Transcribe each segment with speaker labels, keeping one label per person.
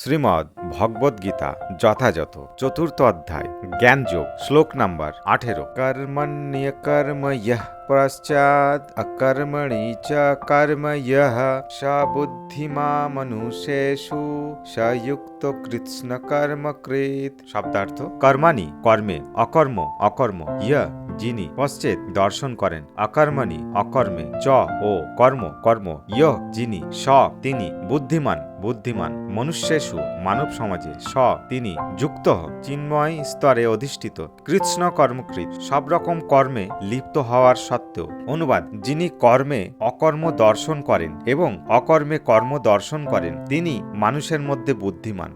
Speaker 1: শ্রীমদ্ ভগবদ্গীতা যথাযথ চতুর্থ অধ্যায় জ্ঞানযোগ শ্লোক নাম্বার 18। কর্মণ্যকর্ম ইয়ঃ পশ্চাৎ অকর্মণি চ কর্ম ইয়ঃ স বুদ্ধিমামনুষেষু স যুক্ত কৃৎস্ন কর্মকৃৎ। শব্দার্থ: কর্মাণি কর্মে, অকর্ম অকর্ম, ইয়ঃ যিনি, পশ্চেৎ দর্শন করেন, অকর্মণি অকর্মে, চ ও কর্ম কর্ম, ইয়ঃ যিনি, স তিনি, বুদ্ধিমান বুদ্ধিমান, মনুষ্যেষু মানব সমাজে, স তিনি, যুক্ত চিন্ময় স্তরে অধিষ্ঠিত, কৃৎস্ন কর্মকৃৎ সব রকম কর্মে লিপ্ত হওয়ার সত্ত্বেও। অনুবাদ: যিনি কর্মে অকর্ম দর্শন করেন এবং অকর্মে কর্ম দর্শন করেন তিনি মানুষের মধ্যে বুদ্ধিমান।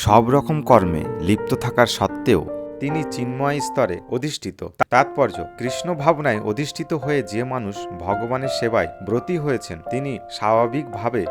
Speaker 1: সব রকম কর্মে লিপ্ত থাকার সত্ত্বেও তিনি চিন্ময় স্তরে অধিষ্ঠিত। তাৎপর্য: কৃষ্ণ ভাবনায় অধিষ্ঠিত হয়ে যে মানুষ ভগবানের সেবায় ব্রতী হয়েছেন তিনি স্বাভাবিকভাবে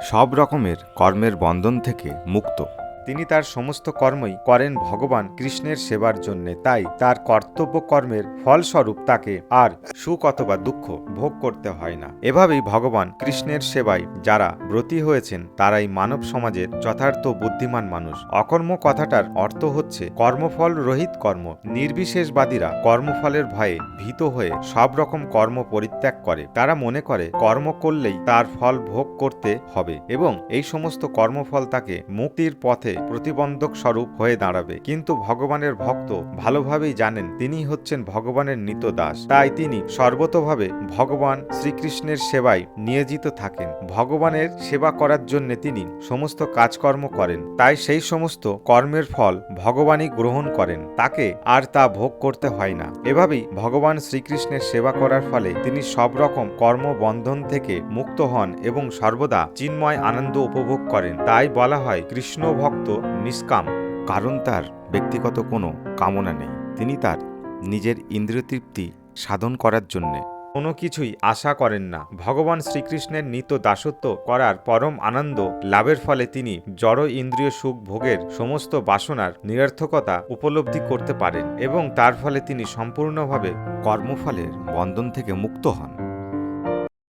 Speaker 1: সব রকমের কর্মের বন্ধন থেকে মুক্ত। তিনি তার সমস্ত কর্মই করেন ভগবান কৃষ্ণের সেবার জন্যে। তাই তার কর্তব্য কর্মের ফলস্বরূপ তাকে আর সুখ অথবা দুঃখ ভোগ করতে হয় না। এভাবেই ভগবান কৃষ্ণের সেবায় যারা ব্রতী হয়েছেন তারাই মানব সমাজের যথার্থ বুদ্ধিমান মানুষ। অকর্ম কথাটার অর্থ হচ্ছে কর্মফল রহিত কর্ম। নির্বিশেষবাদীরা কর্মফলের ভয়ে ভীত হয়ে সব রকম কর্ম পরিত্যাগ করে। তারা মনে করে কর্ম করলেই তার ফল ভোগ করতে হবে এবং এই সমস্ত কর্মফল তাকে মুক্তির পথে প্রতিবন্ধক স্বরূপ হয়ে দাঁড়াবে। কিন্তু ভগবানের ভক্ত ভালোভাবেই জানেন তিনি হচ্ছেন ভগবানের নিত্য দাস। তাই তিনি সর্বতোভাবে ভগবান শ্রীকৃষ্ণের সেবায় নিয়োজিত থাকেন। ভগবানের সেবা করার জন্য তিনি সমস্ত কাজকর্ম করেন। তাই সেই সমস্ত কর্মের ফল ভগবানই গ্রহণ করেন, তাকে আর তা ভোগ করতে হয় না। এভাবেই ভগবান শ্রীকৃষ্ণের সেবা করার ফলে তিনি সব রকম কর্মবন্ধন থেকে মুক্ত হন এবং সর্বদা চিন্ময় আনন্দ উপভোগ করেন। তাই বলা হয় কৃষ্ণ ভক্ত নিষ্কাম, কারণ তার ব্যক্তিগত কোনো কামনা নেই। তিনি তার নিজের ইন্দ্রিয় তৃপ্তি সাধন করার জন্যে কোনো কিছুই আশা করেন না। ভগবান শ্রীকৃষ্ণের নিত্য দাসত্ব করার পরম আনন্দ লাভের ফলে তিনি জড় ইন্দ্রিয় সুখ ভোগের সমস্ত বাসনার নিরর্থকতা উপলব্ধি করতে পারেন এবং তার ফলে তিনি সম্পূর্ণভাবে কর্মফলের বন্ধন থেকে মুক্ত হন।